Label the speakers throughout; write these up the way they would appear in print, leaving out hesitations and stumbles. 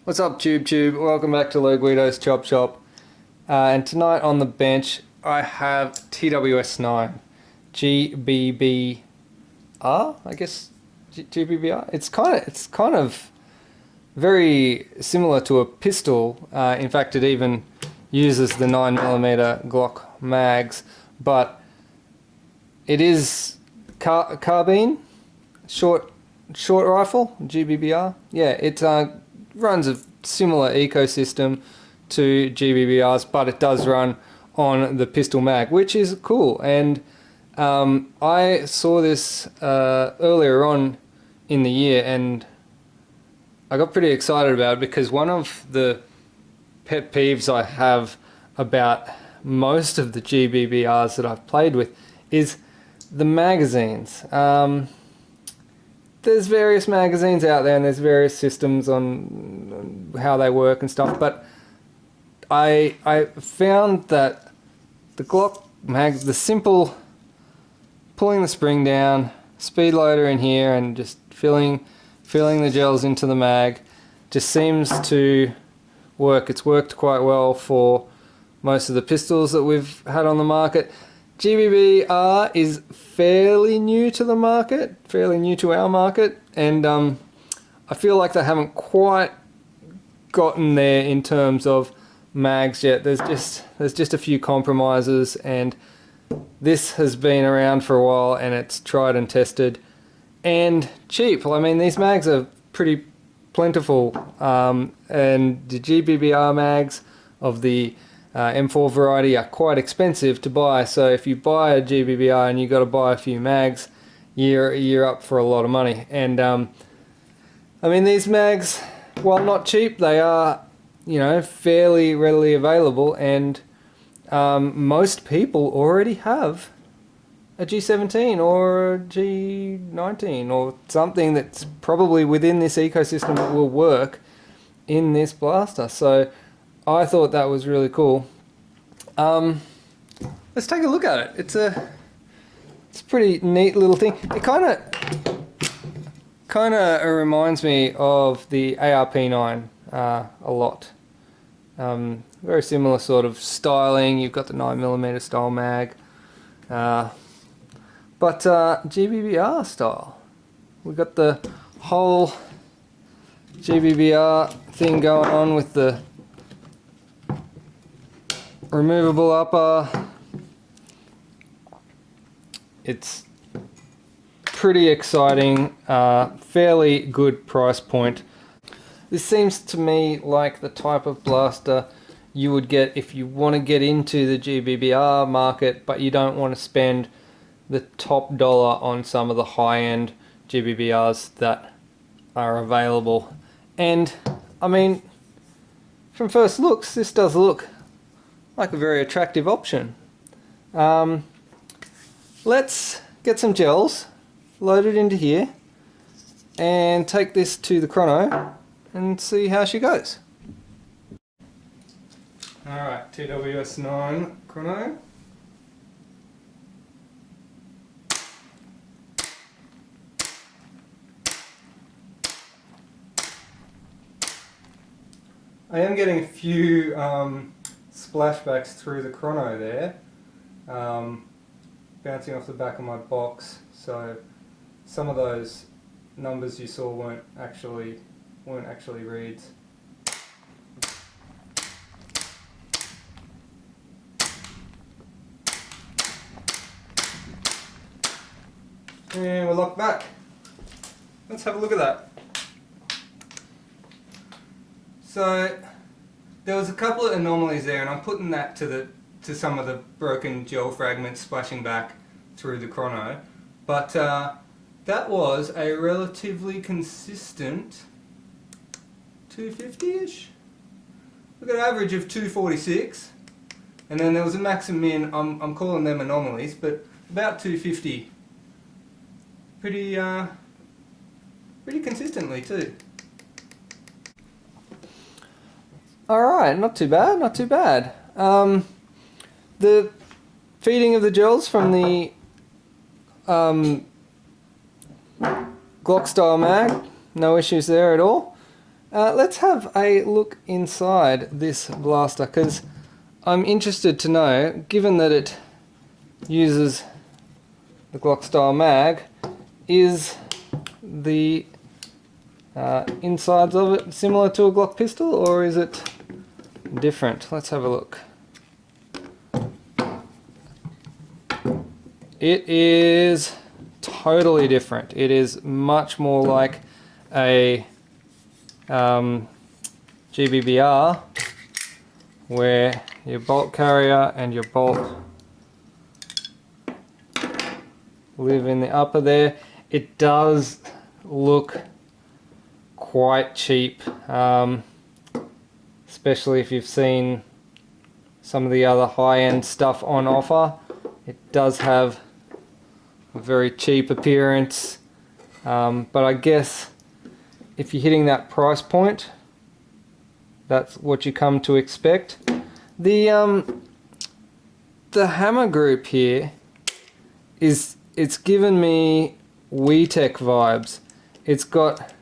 Speaker 1: What's up, Tube? Welcome back to Low Guido's Chop Shop. And tonight on the bench, I have TWS-9 GBBR. I guess GBBR. It's kind of very similar to a pistol. In fact, it even uses the 9mm Glock mags, but it is carbine, short rifle, GBBR. Yeah, it runs a similar ecosystem to GBBRs, but it does run on the pistol mag, which is cool. And I saw this earlier on in the year, and I got pretty excited about it because one of the pet peeves I have about most of the GBBRs that I've played with is the magazines. There's various magazines out there and there's various systems on how they work and stuff, but I found that the Glock mag, the simple pulling the spring down, speed loader in here and just filling the gels into the mag just seems to work. It's worked quite well for most of the pistols that we've had on the market. GBBR is fairly new to the market, fairly new to our market, and I feel like they haven't quite gotten there in terms of mags yet. There's just a few compromises, and this has been around for a while and it's tried and tested and cheap. I mean, these mags are pretty plentiful, and the GBBR mags of the M4 variety are quite expensive to buy, so if you buy a GBBR and you got to buy a few mags, you're up for a lot of money. And I mean, these mags, while not cheap, they are, you know, fairly readily available, and most people already have a G17 or a G19 or something that's probably within this ecosystem that will work in this blaster. So I thought that was really cool. Let's take a look at it. It's a pretty neat little thing. It kind of reminds me of the ARP9 a lot. Very similar sort of styling. You've got the 9mm style mag, but GBBR style. We've got the whole GBBR thing going on with the removable upper. It's pretty exciting, fairly good price point. This seems to me like the type of blaster you would get if you want to get into the GBBR market, but you don't want to spend the top dollar on some of the high-end GBBRs that are available. And I mean, from first looks, this does look like a very attractive option. Let's get some gels loaded into here and take this to the Chrono and see how she goes. Alright, TWS-9 Chrono. I am getting a few splashbacks through the Chrono there, bouncing off the back of my box, so some of those numbers you saw weren't actually reads. And we're locked back. Let's have a look at that. So there was a couple of anomalies there, and I'm putting that to some of the broken gel fragments splashing back through the Chrono, but that was a relatively consistent 250-ish. We've got an average of 246, and then there was a max and min. I'm calling them anomalies, but about 250. Pretty consistently too. Alright, not too bad, not too bad. The feeding of the gels from the Glock style mag, no issues there at all. Let's have a look inside this blaster, because I'm interested to know, given that it uses the Glock style mag, is the insides of it similar to a Glock pistol, or is it different? Let's have a look. It is totally different. It is much more like a GBBR, where your bolt carrier and your bolt live in the upper there. It does look quite cheap, especially if you've seen some of the other high-end stuff on offer. It does have a very cheap appearance, but I guess if you're hitting that price point, that's what you come to expect. The hammer group here it's given me WeTech vibes. It's got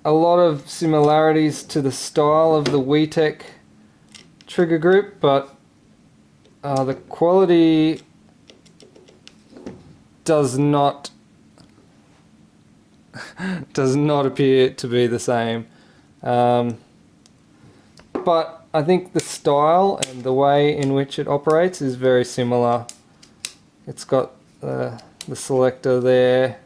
Speaker 1: a lot of similarities to the style of the WeTech trigger group, but the quality does not appear to be the same. But I think the style and the way in which it operates is very similar. It's got the selector there.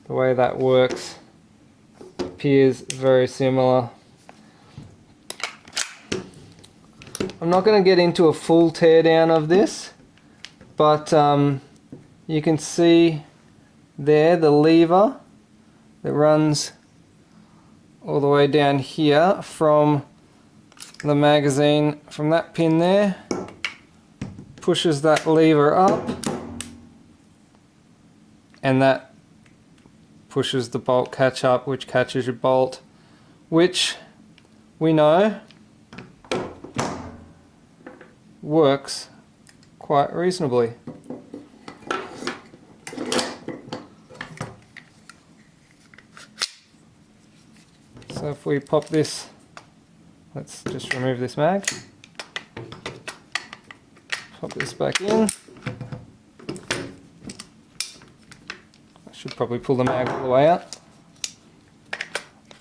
Speaker 1: The way that works appears very similar. I'm not going to get into a full teardown of this, but you can see there the lever that runs all the way down here from the magazine, from that pin there, pushes that lever up, and that pushes the bolt catch up, which catches your bolt, which we know works quite reasonably. So if we pop this, let's just remove this mag, pop this back in. I should probably pull the mag all the way out.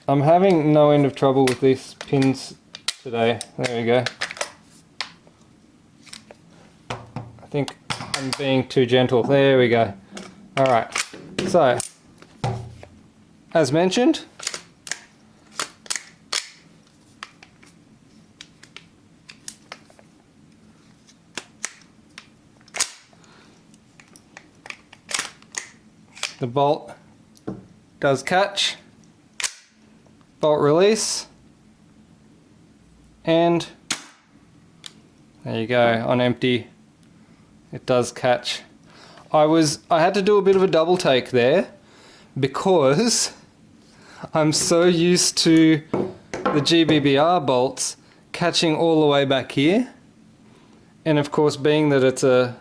Speaker 1: I'm having no end of trouble with these pins today. There we go. I think I'm being too gentle. There we go. Alright, so as mentioned, the bolt does catch, bolt release, and there you go, on empty it does catch. I had to do a bit of a double take there because I'm so used to the GBBR bolts catching all the way back here, and of course being that it's a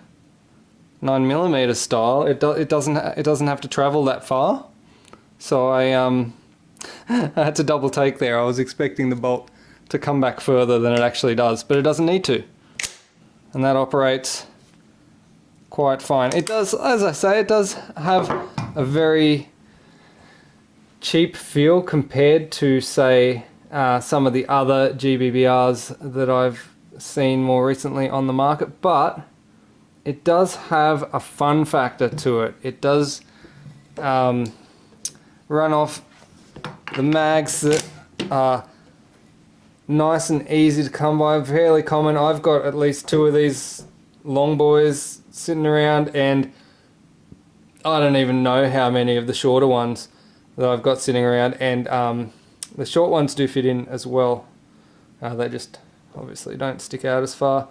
Speaker 1: 9mm style, it doesn't have to travel that far. So I had to double take there. I was expecting the bolt to come back further than it actually does, but it doesn't need to, and that operates quite fine. It does, as I say, it does have a very cheap feel compared to, say, some of the other GBBRs that I've seen more recently on the market, but it does have a fun factor to it. It does run off the mags that are nice and easy to come by, fairly common. I've got at least 2 of these long boys sitting around, and I don't even know how many of the shorter ones that I've got sitting around, and the short ones do fit in as well. They just obviously don't stick out as far.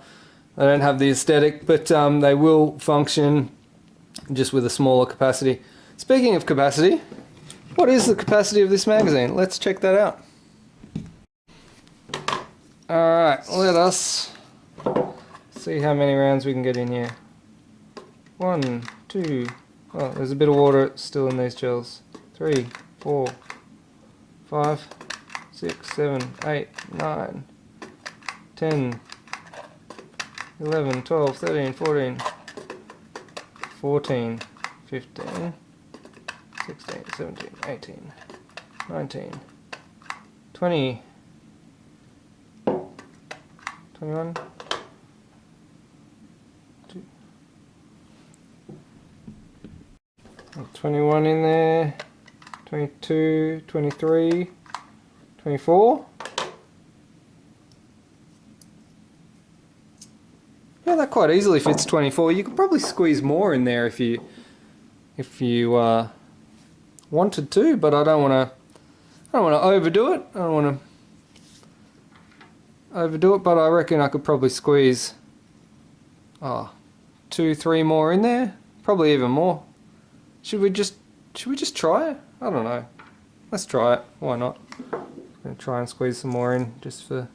Speaker 1: They don't have the aesthetic, but they will function just with a smaller capacity. Speaking of capacity, what is the capacity of this magazine? Let's check that out. Alright, let us see how many rounds we can get in here. 1, 2, oh, there's a bit of water still in these gels. 3, 4, 5, 6, 7, 8, 9, 10, 11, 12, 13, 14, 14, 15, 16, 17, 18, 19, 20, 21, 21 in there, 22, 23, 24. Yeah, that quite easily fits 24. You could probably squeeze more in there if you wanted to, but I don't want to overdo it. I don't want to overdo it, but I reckon I could probably squeeze 2, 3 more in there, probably even more. Should we just try it? I don't know. Let's try it. Why not? I'm gonna try and squeeze some more in just for.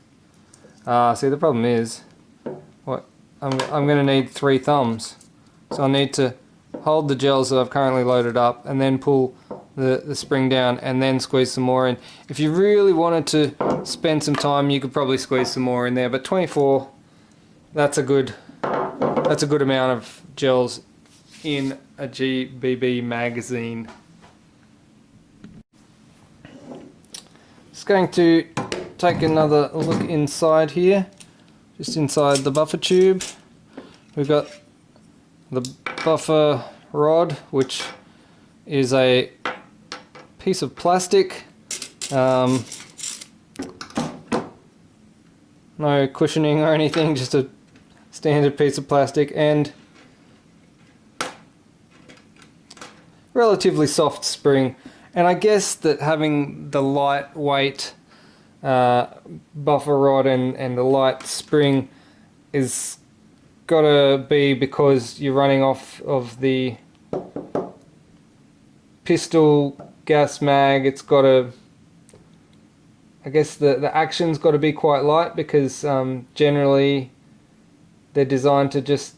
Speaker 1: See, the problem is, what I'm gonna need 3 thumbs, so I'll need to hold the gels that I've currently loaded up and then pull the spring down and then squeeze some more in. If you really wanted to spend some time, you could probably squeeze some more in there. But 24, that's a good amount of gels in a GBB magazine. Just going to take another look inside here, just inside the buffer tube. We've got the buffer rod, which is a piece of plastic, no cushioning or anything, just a standard piece of plastic, and relatively soft spring. And I guess that having the lightweight buffer rod and the light spring is gotta be because you're running off of the pistol gas mag. It's gotta, I guess the action's gotta be quite light because generally they're designed to just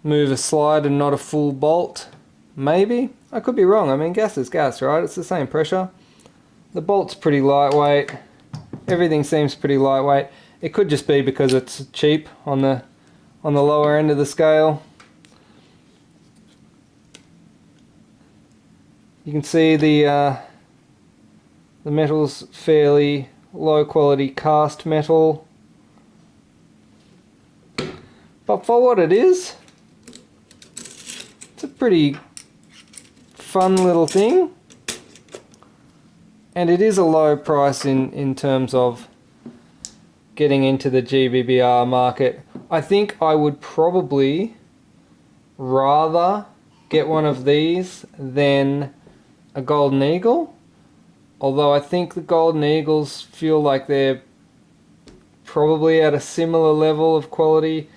Speaker 1: move a slide and not a full bolt. Maybe. I could be wrong. I mean, gas is gas, right? It's the same pressure. The bolt's pretty lightweight. Everything seems pretty lightweight. It could just be because it's cheap on the lower end of the scale. You can see the metal's fairly low quality cast metal. But for what it is, it's a pretty fun little thing, and it is a low price in terms of getting into the GBBR market. I think I would probably rather get one of these than a Golden Eagle, although I think the Golden Eagles feel like they're probably at a similar level of quality.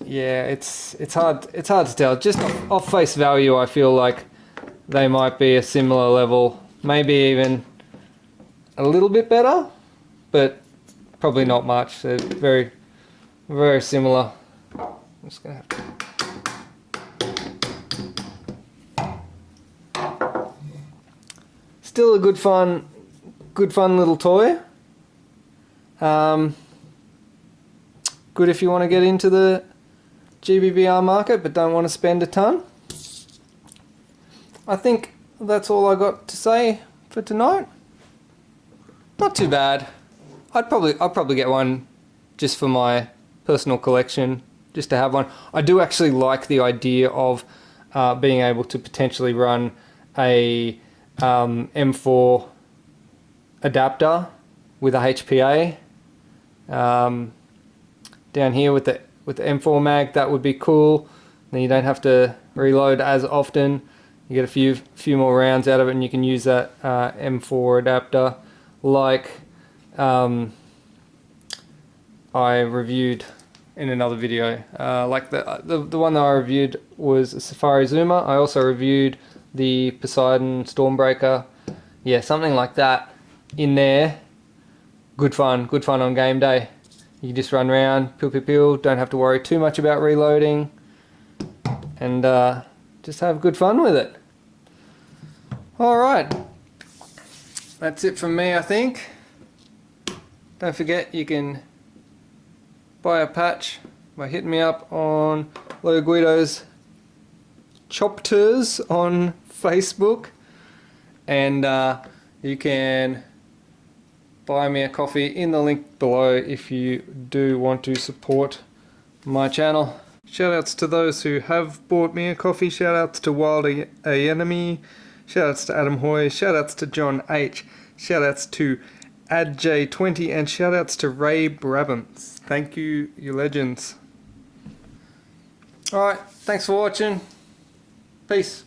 Speaker 1: Yeah, it's hard to tell. Just off face value, I feel like they might be a similar level, maybe even a little bit better, but probably not much. They're very, very similar. I'm just gonna have to... Still a good fun little toy. Good if you want to get into the GBBR market but don't want to spend a ton. I think that's all I got to say for tonight. Not too bad. I'd probably get one just for my personal collection, just to have one. I do actually like the idea of being able to potentially run a M4 adapter with a HPA down here with the M4 mag. That would be cool. Then you don't have to reload as often. You get a few more rounds out of it, and you can use that M4 adapter like I reviewed in another video. Like the one that I reviewed was a Safari Zoomer. I also reviewed the Poseidon Stormbreaker. Yeah, something like that in there. Good fun on game day. You just run around, pew, don't have to worry too much about reloading, and just have good fun with it. Alright, that's it from me, I think. Don't forget you can buy a patch by hitting me up on Lou Guido's Chopters on Facebook, and you can buy me a coffee in the link below if you do want to support my channel. Shoutouts to those who have bought me a coffee. Shoutouts to Wild A Enemy. Shoutouts to Adam Hoy. Shoutouts to John H. Shoutouts to AdJ20, and shoutouts to Ray Brabants. Thank you, you legends. Alright, thanks for watching. Peace.